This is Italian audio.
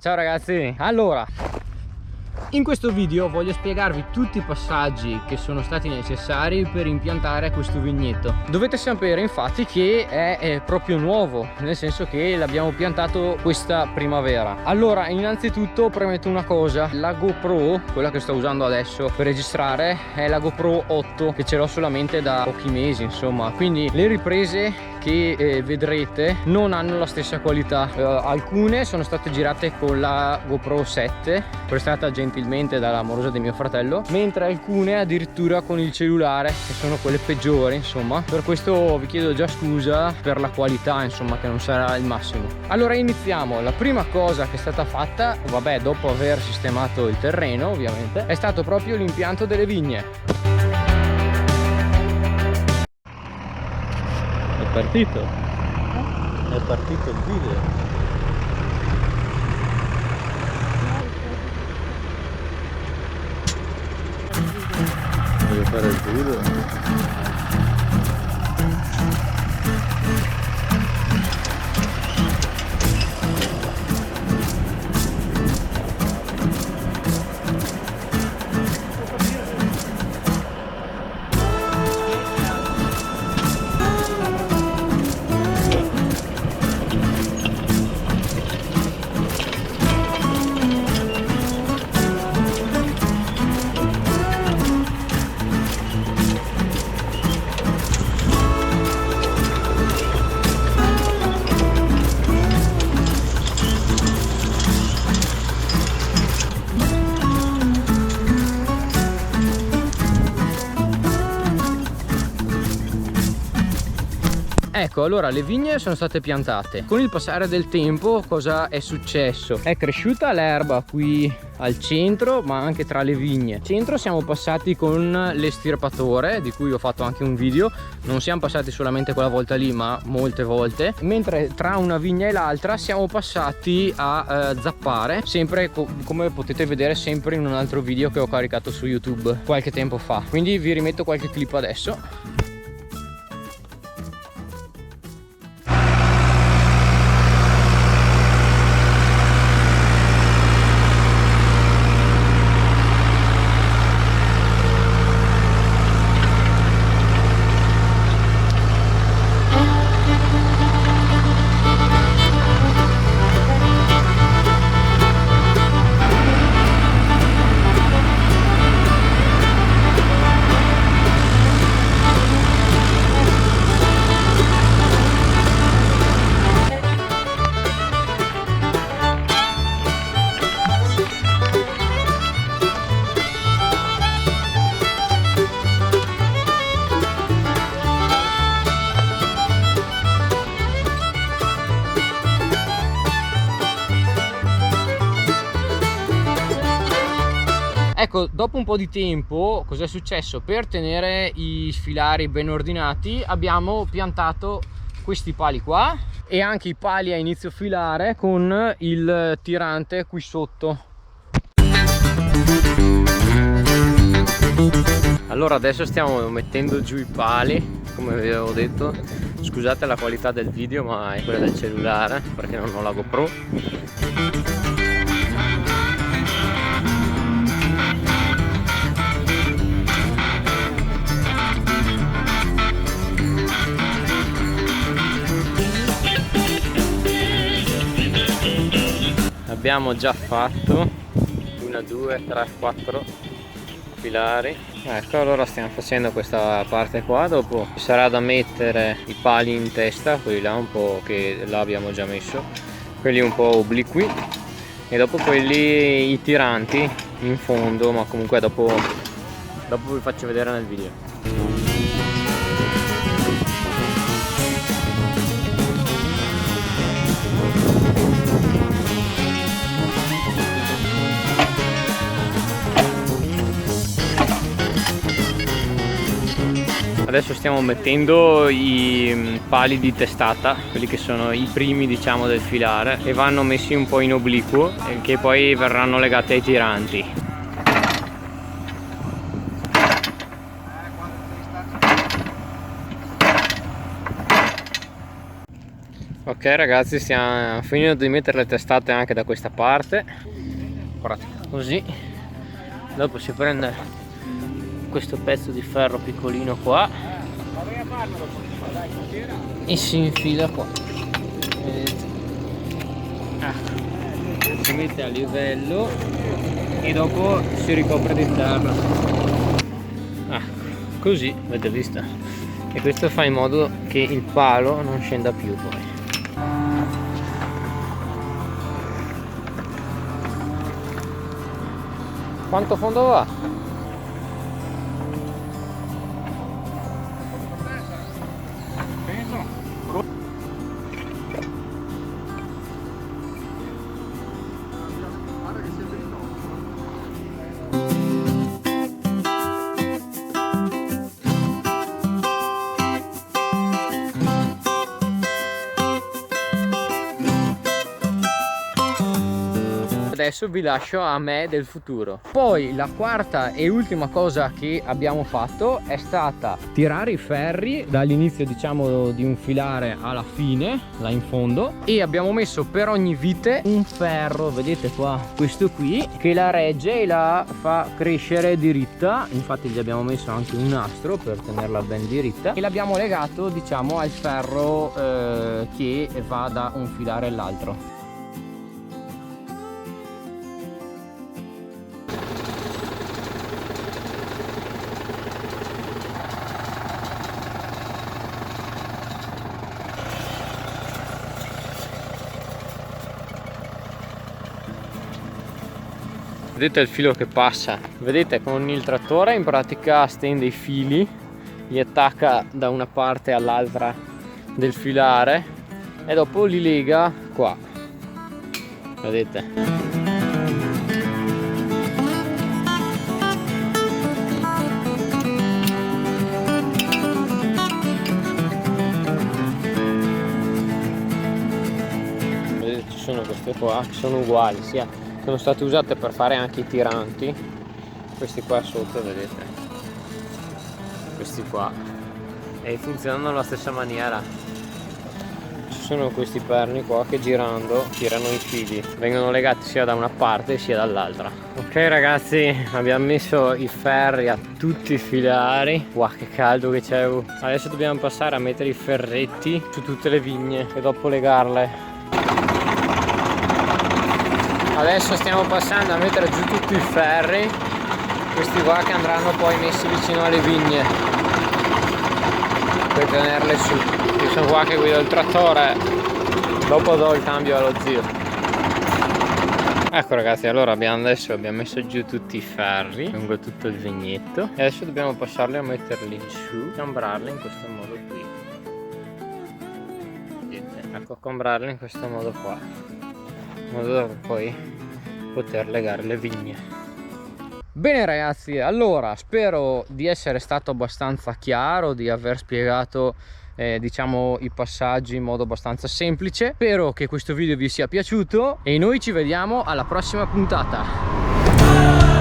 Ciao ragazzi. Allora, in questo video voglio spiegarvi tutti i passaggi che sono stati necessari per impiantare questo vignetto. Dovete sapere infatti che è proprio nuovo, nel senso che l'abbiamo piantato questa primavera. Allora, innanzitutto premetto una cosa: la GoPro, quella che sto usando adesso per registrare, è la GoPro 8 che ce l'ho solamente da pochi mesi, insomma, quindi le riprese che vedrete non hanno la stessa qualità. Alcune sono state girate con la GoPro 7 prestata gentilmente dall'amorosa di mio fratello, mentre alcune addirittura con il cellulare, che sono quelle peggiori, insomma. Per questo vi chiedo già scusa per la qualità, insomma, che non sarà il massimo. Allora iniziamo. La prima cosa che è stata fatta, vabbè, dopo aver sistemato il terreno ovviamente, è stato proprio l'impianto delle vigne. È partito il video. Voglio fare il video. Ecco, allora le vigne sono state piantate. Con il passare del tempo cosa è successo? È cresciuta l'erba qui al centro, ma anche tra le vigne. Al centro siamo passati con l'estirpatore, di cui ho fatto anche un video. Non siamo passati solamente quella volta lì, ma molte volte. Mentre tra una vigna e l'altra siamo passati a zappare, sempre come potete vedere, sempre in un altro video che ho caricato su YouTube qualche tempo fa. Quindi vi rimetto qualche clip adesso. Ecco, dopo un po' di tempo cosa è successo? Per tenere i filari ben ordinati abbiamo piantato questi pali qua e anche i pali a inizio filare con il tirante qui sotto. Allora adesso stiamo mettendo giù i pali, come vi avevo detto. Scusate la qualità del video, ma è quella del cellulare perché non ho la GoPro. Abbiamo già fatto 1, 2, 3, 4 filari. Ecco, allora stiamo facendo questa parte qua. Dopo ci sarà da mettere i pali in testa, quelli là un po' che là abbiamo già messo, quelli un po' obliqui, e dopo quelli i tiranti in fondo, ma comunque dopo vi faccio vedere nel video. Adesso stiamo mettendo i pali di testata, quelli che sono i primi, diciamo, del filare, e vanno messi un po' in obliquo, che poi verranno legati ai tiranti. Ok ragazzi, stiamo finendo di mettere le testate anche da questa parte, pratica così. Dopo si prende questo pezzo di ferro piccolino qua e si infila qua, vedete? Si mette a livello e dopo si ricopre di terra, così, avete visto? E questo fa in modo che il palo non scenda più poi. Quanto fondo va? Adesso vi lascio a me del futuro. Poi la quarta e ultima cosa che abbiamo fatto è stata tirare i ferri dall'inizio, diciamo, di un filare alla fine, là in fondo, e abbiamo messo per ogni vite un ferro, vedete qua, questo qui, che la regge e la fa crescere diritta. Infatti gli abbiamo messo anche un nastro per tenerla ben diritta e l'abbiamo legato, diciamo, al ferro che va da un filare all'altro. Vedete il filo che passa? Vedete, con il trattore in pratica stende i fili, li attacca da una parte all'altra del filare e dopo li lega qua, vedete? Vedete, ci sono queste qua che sono uguali, sono state usate per fare anche i tiranti, questi qua sotto, vedete, questi qua, e funzionano alla stessa maniera. Ci sono questi perni qua che girando tirano i fili, vengono legati sia da una parte sia dall'altra. Ok ragazzi, abbiamo messo i ferri a tutti i filari. Wow, che caldo che c'è! Adesso dobbiamo passare a mettere i ferretti su tutte le vigne e dopo legarle. Adesso stiamo passando a mettere giù tutti i ferri, questi qua che andranno poi messi vicino alle vigne per tenerle su. Io sono qua che guido il trattore, dopo do il cambio allo zio. Ecco ragazzi, allora adesso abbiamo messo giù tutti i ferri lungo tutto il vignetto e adesso dobbiamo passarli a metterli su, cambrarli in questo modo qui. Vedete? Ecco, cambrarli in questo modo qua, in modo da poi poter legare le vigne. Bene ragazzi, allora spero di essere stato abbastanza chiaro, di aver spiegato diciamo i passaggi in modo abbastanza semplice. Spero che questo video vi sia piaciuto e noi ci vediamo alla prossima puntata.